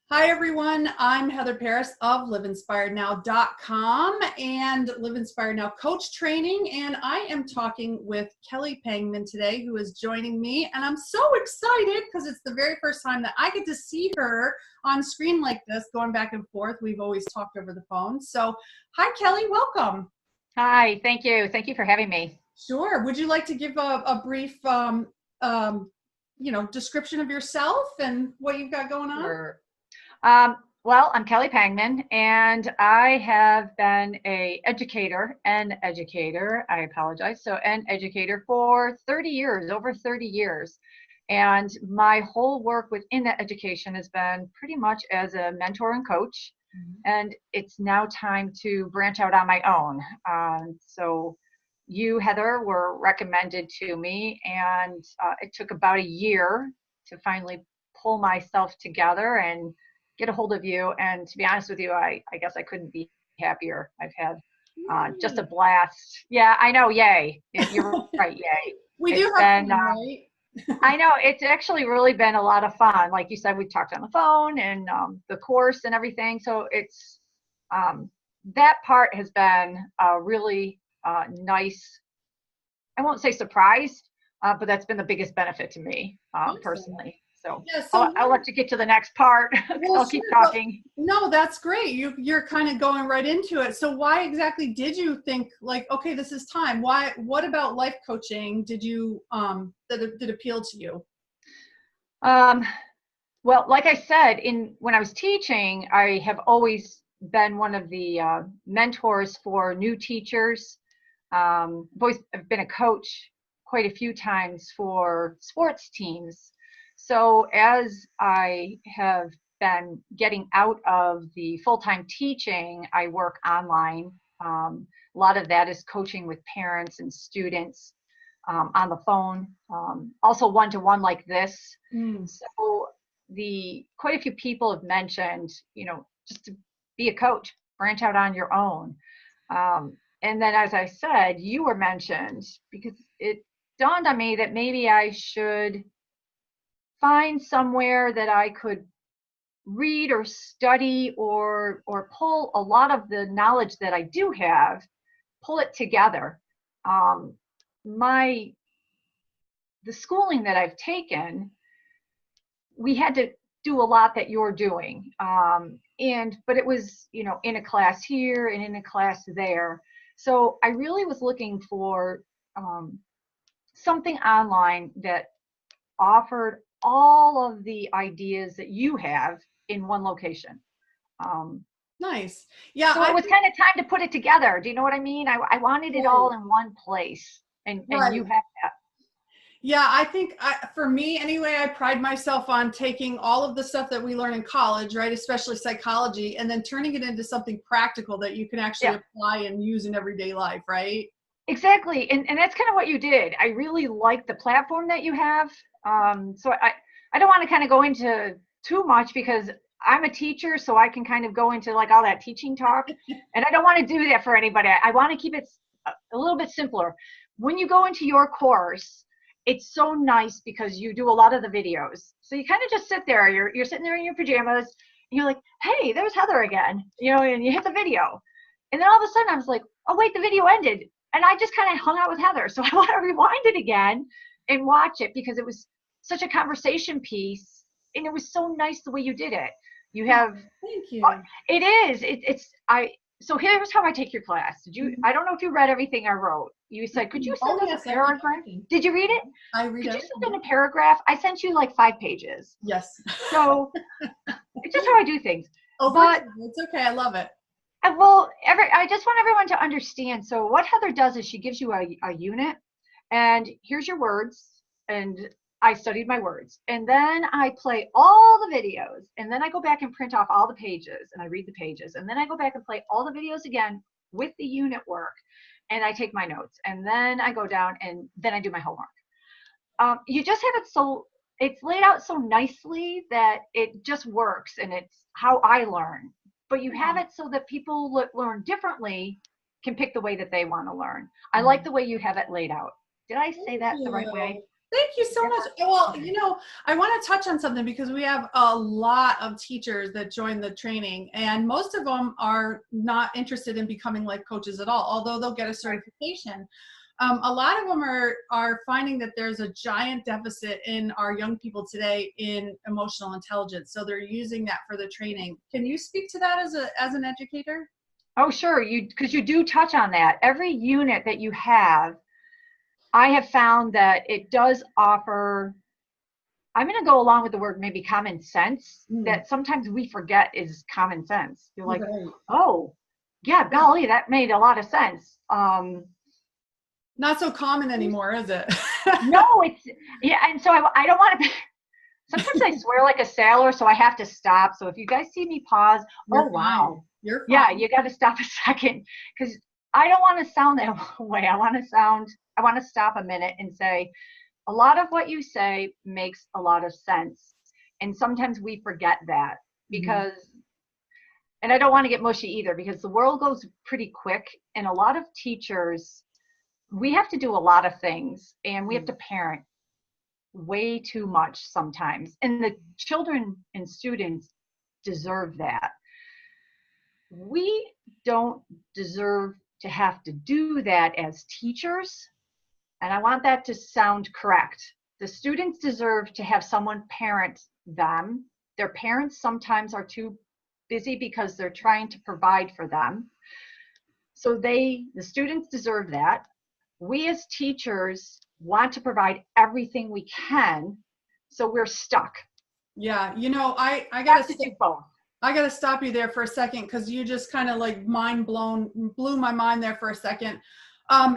Hi, everyone. I'm Heather Paris of LiveInspiredNow.com and Live Inspired Now Coach Training. And I am talking with Kelly Pangman today, who is joining me. And I'm so excited because it's the very first time that I get to see her on screen like this, going back and forth. We've always talked over the phone. So, hi, Kelly. Welcome. Hi, thank you. Thank you for having me. Sure. Would you like to give a brief, description of yourself and what you've got going on? Sure. Well, I'm Kelly Pangman, and I have been an educator, I apologize, an educator for 30 years, over 30 years. And my whole work within that education has been pretty much as a mentor and coach. And it's now time to branch out on my own. So you, Heather, were recommended to me, and it took about a year to finally pull myself together and get a hold of you. And to be honest with you, I guess I couldn't be happier. I've had just a blast. Yeah, I know. Yay. You're right. Yay. We It's do have been, fun, right? I know it's actually really been a lot of fun. Like you said, we talked on the phone and the course and everything. So it's that part has been a really nice, I won't say surprise, but that's been the biggest benefit to me personally. So, Yeah, I'll let you get to the next part. well, I'll keep sure, talking. no, that's great. You're kind of going right into it. So why exactly did you think like, okay, this is time? Why? What about life coaching did you that appeal to you? Um, well, like I said, when I was teaching, I have always been one of the mentors for new teachers. I've been a coach quite a few times for sports teams. So as I have been getting out of the full-time teaching, I work online. A lot of that is coaching with parents and students on the phone, also one-to-one like this. So quite a few people have mentioned, just to be a coach, branch out on your own. And then, as I said, you were mentioned because it dawned on me that maybe I should find somewhere that I could read or study or pull a lot of the knowledge that I do have, pull it together. The schooling that I've taken, we had to do a lot that you're doing, but it was in a class here and in a class there. So I really was looking for something online that offered all of the ideas that you have in one location. Nice. Yeah. So it was kind of time to put it together. Do you know what I mean? I wanted it all in one place, and you have that. Yeah, I think for me anyway, I pride myself on taking all of the stuff that we learn in college, right, especially psychology, and then turning it into something practical that you can actually apply and use in everyday life, right? Exactly. And that's kind of what you did. I really like the platform that you have. So I don't want to kind of go into too much because I'm a teacher, so I can kind of go into like all that teaching talk. And I don't want to do that for anybody. I want to keep it a little bit simpler. When you go into your course, it's so nice because you do a lot of the videos. So you kind of just sit there, you're sitting there in your pajamas, and you're like, hey, there's Heather again, and you hit the video. And then all of a sudden I was like, oh wait, the video ended. And I just kind of hung out with Heather. So I want to rewind it again and watch it because it was such a conversation piece. And it was so nice the way you did it. You have, thank you. It is, so here's how I take your class. I don't know if you read everything I wrote. You said, could you send us a paragraph? Did you read it? I read it. Could you send in a paragraph? I sent you like 5 pages. Yes. So it's just how I do things. Oh, but it's okay. I love it. Well, I just want everyone to understand. So what Heather does is she gives you a unit, and here's your words, and I studied my words, and then I play all the videos, and then I go back and print off all the pages, and I read the pages, and then I go back and play all the videos again with the unit work, and I take my notes, and then I go down, and then I do my homework. You just have it so it's laid out so nicely that it just works, and it's how I learn. But you have it so that people learn differently can pick the way that they want to learn. I like the way you have it laid out. Did I say that the right way? Thank you so much. Well, I want to touch on something because we have a lot of teachers that join the training, and most of them are not interested in becoming life coaches at all, although they'll get a certification. A lot of them are finding that there's a giant deficit in our young people today in emotional intelligence, so they're using that for the training. Can you speak to that as an educator? Oh, sure. Because you do touch on that. Every unit that you have, I have found that it does offer, I'm going to go along with the word maybe common sense, that sometimes we forget is common sense. You're like, Right. oh, yeah, golly, that made a lot of sense. Not so common anymore, is it? No, yeah. And so I don't want to, sometimes I swear like a sailor, so I have to stop. So if you guys see me pause, You're oh, fine. wow. You're fine. Yeah, you got to stop a second, because I don't want to sound that way. I want to stop a minute and say, a lot of what you say makes a lot of sense. And sometimes we forget that because, and I don't want to get mushy either, because the world goes pretty quick, and a lot of teachers, we have to do a lot of things, and we have to parent way too much sometimes. And the children and students deserve that. We don't deserve to have to do that as teachers. And I want that to sound correct. The students deserve to have someone parent them. Their parents sometimes are too busy because they're trying to provide for them. So the students deserve that. We as teachers want to provide everything we can, so we're stuck. Yeah, I Have to do both. I got to stop you there for a second, because you just kind of like blew my mind there for a second.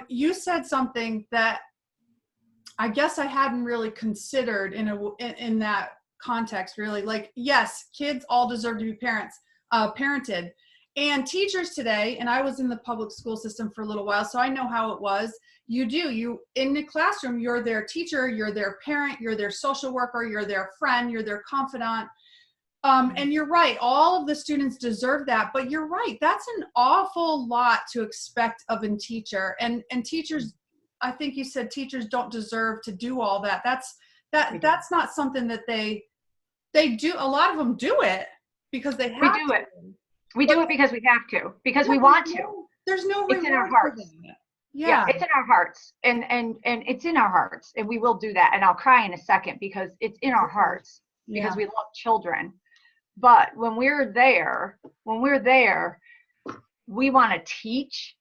You said something that I guess I hadn't really considered in that context, really. Like, yes, kids all deserve to be parented. And teachers today, and I was in the public school system for a little while, so I know how it was. You in the classroom, you're their teacher, you're their parent, you're their social worker, you're their friend, you're their confidant. And you're right, all of the students deserve that, but you're right, that's an awful lot to expect of a teacher. And teachers, I think you said teachers don't deserve to do all that. That's not something that they do. A lot of them do it because they have to. We do it because we have to, because we want to. There's no reward. It's in our hearts. Yeah, it's in our hearts, and it's in our hearts, and we will do that. And I'll cry in a second, because it's in our hearts, because we love children. But when we're there, we want to teach,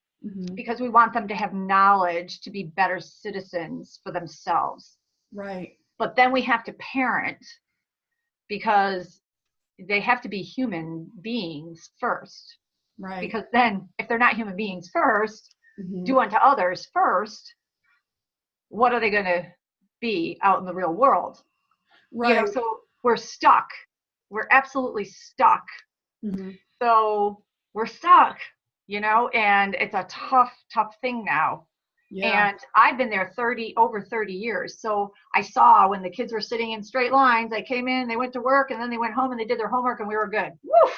because we want them to have knowledge to be better citizens for themselves. Right. But then we have to parent, because they have to be human beings first. Right. Because then if they're not human beings first, do unto others first, what are they going to be out in the real world? Right. So we're stuck. We're absolutely stuck. So we're stuck, and it's a tough thing now. Yeah. And I've been there over 30 years. So I saw when the kids were sitting in straight lines, they came in, they went to work, and then they went home and they did their homework, and we were good. Woo!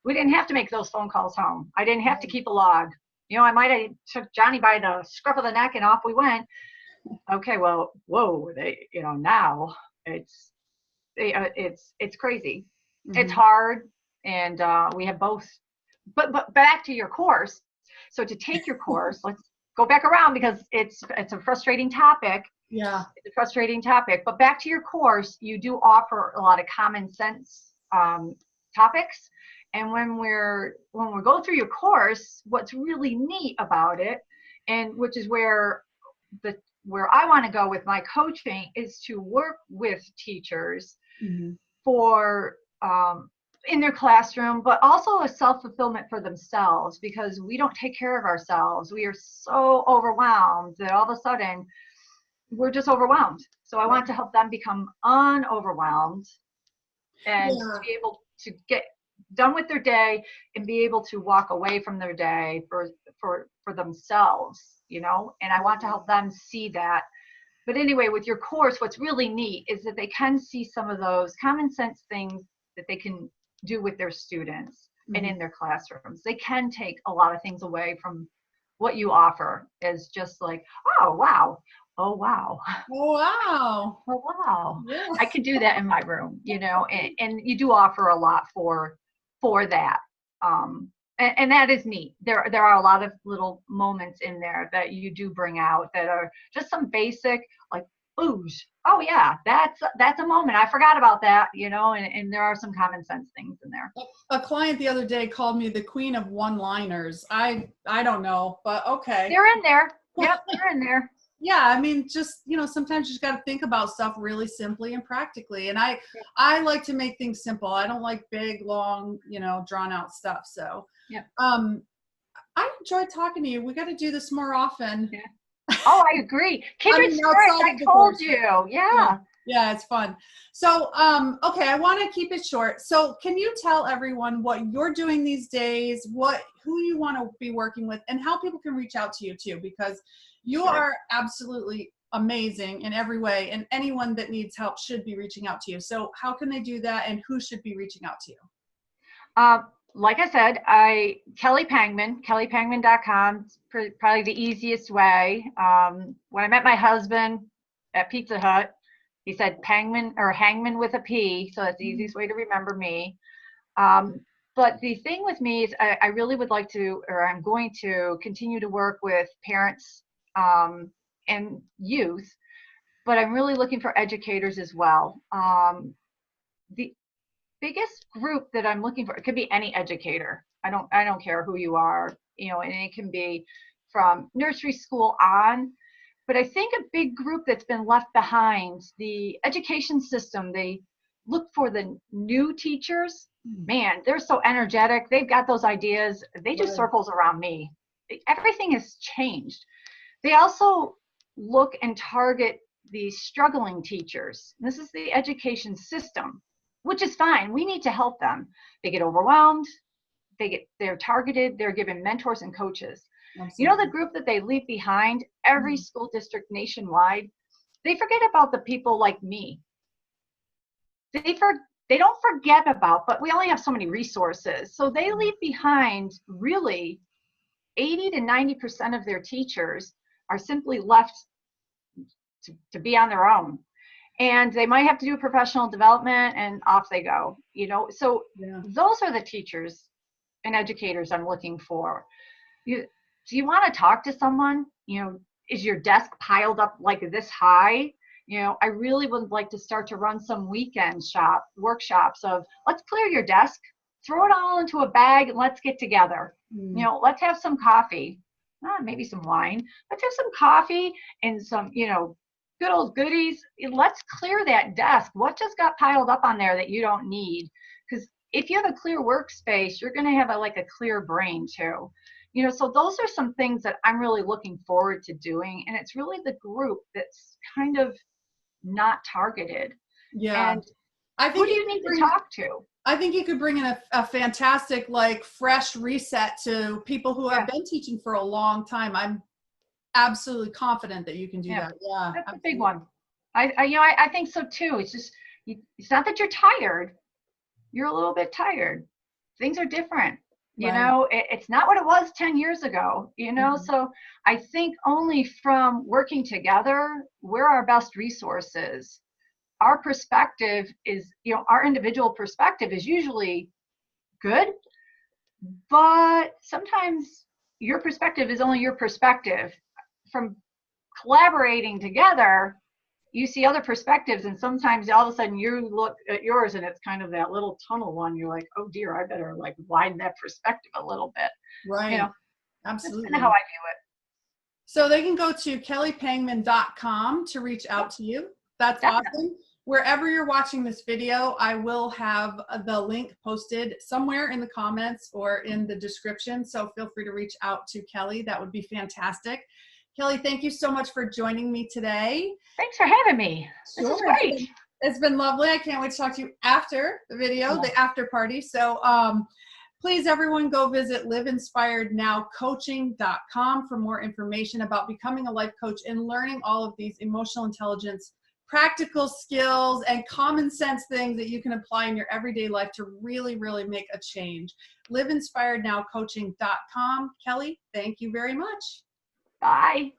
We didn't have to make those phone calls home. I didn't have to keep a log. I might have took Johnny by the scruff of the neck and off we went. Okay, well, whoa, now it's crazy. It's hard, and we have both. But back to your course. So to take your course, let's go back around, because it's a frustrating topic. Yeah, it's a frustrating topic. But back to your course, you do offer a lot of common sense topics. And when we're going through your course, what's really neat about it, and which is where I want to go with my coaching, is to work with teachers for in their classroom, but also a self-fulfillment for themselves, because we don't take care of ourselves. We are so overwhelmed that all of a sudden we're just overwhelmed. So I want to help them become unoverwhelmed, and to be able to get done with their day and be able to walk away from their day for themselves, and I want to help them see that. But anyway, with your course, what's really neat is that they can see some of those common sense things that they can do with their students and in their classrooms. They can take a lot of things away from what you offer, as just like, oh, wow, oh, wow. Oh, wow. Oh, wow. Yeah. I could do that in my room, and you do offer a lot for that. And that is neat. There are a lot of little moments in there that you do bring out that are just some basic, like, booze. Oh yeah, that's a moment. I forgot about that, and there are some common sense things in there. A client the other day called me the queen of one-liners. I don't know, but okay. They're in there. Yep, they're in there. Yeah, I mean, just, sometimes you just got to think about stuff really simply and practically. And I like to make things simple. I don't like big, long, drawn out stuff. So, Yep. I enjoyed talking to you. We got to do this more often. Yeah. Oh, I agree. Kindred spirits, I told you. Yeah. Yeah, it's fun. So, okay, I want to keep it short. So can you tell everyone what you're doing these days, who you want to be working with, and how people can reach out to you too? Because you are absolutely amazing in every way, and anyone that needs help should be reaching out to you. So how can they do that, and who should be reaching out to you? Like I said, Kelly Pangman, kellypangman.com, probably the easiest way. When I met my husband at Pizza Hut, he said Pangman or Hangman with a P, so that's the easiest way to remember me. But the thing with me is I really would like to, or I'm going to continue to work with parents and youth, but I'm really looking for educators as well. The biggest group that I'm looking for, it could be any educator. I don't care who you are, and it can be from nursery school on. But I think a big group that's been left behind, the education system, they look for the new teachers. Man, they're so energetic. They've got those ideas. They do circles around me. Everything has changed. They also look and target the struggling teachers. This is the education system, which is fine. We need to help them. They get overwhelmed. They're targeted. They're given mentors and coaches. Absolutely. The group that they leave behind, every school district nationwide, they forget about the people like me. They don't forget about, but we only have so many resources. So they leave behind really 80 to 90% of their teachers are simply left to be on their own. And they might have to do professional development and off they go, So those are the teachers and educators I'm looking for. Do you want to talk to someone? Is your desk piled up like this high? I really would like to start to run some weekend workshops of, let's clear your desk, throw it all into a bag, and let's get together. Let's have some coffee, maybe some wine. Let's have some coffee and some, good old goodies. Let's clear that desk. What just got piled up on there that you don't need? Because if you have a clear workspace, you're going to have a clear brain too. So those are some things that I'm really looking forward to doing. And it's really the group that's kind of not targeted. Yeah. And who do you need to talk to? I think you could bring in a fantastic, fresh reset to people who have been teaching for a long time. I'm absolutely confident that you can do that. Yeah. That's a big one. I think so too. It's just, it's not that you're tired. You're a little bit tired. Things are different. It's not what it was 10 years ago, so I think only from working together, we're our best resources. Our perspective is, our individual perspective is usually good, but sometimes your perspective is only your perspective. From collaborating together, you see other perspectives, and sometimes all of a sudden you look at yours and it's kind of that little tunnel one. You're like, oh dear, I better widen that perspective a little bit. Right. Absolutely. That's kind of how I view it. So they can go to kellypangman.com to reach out to you. That's awesome. Wherever you're watching this video, I will have the link posted somewhere in the comments or in the description. So feel free to reach out to Kelly. That would be fantastic. Kelly, thank you so much for joining me today. Thanks for having me. This is great. It's been lovely. I can't wait to talk to you after the video, the after party. So please, everyone, go visit liveinspirednowcoaching.com for more information about becoming a life coach and learning all of these emotional intelligence, practical skills, and common sense things that you can apply in your everyday life to really, really make a change. liveinspirednowcoaching.com. Kelly, thank you very much. Bye.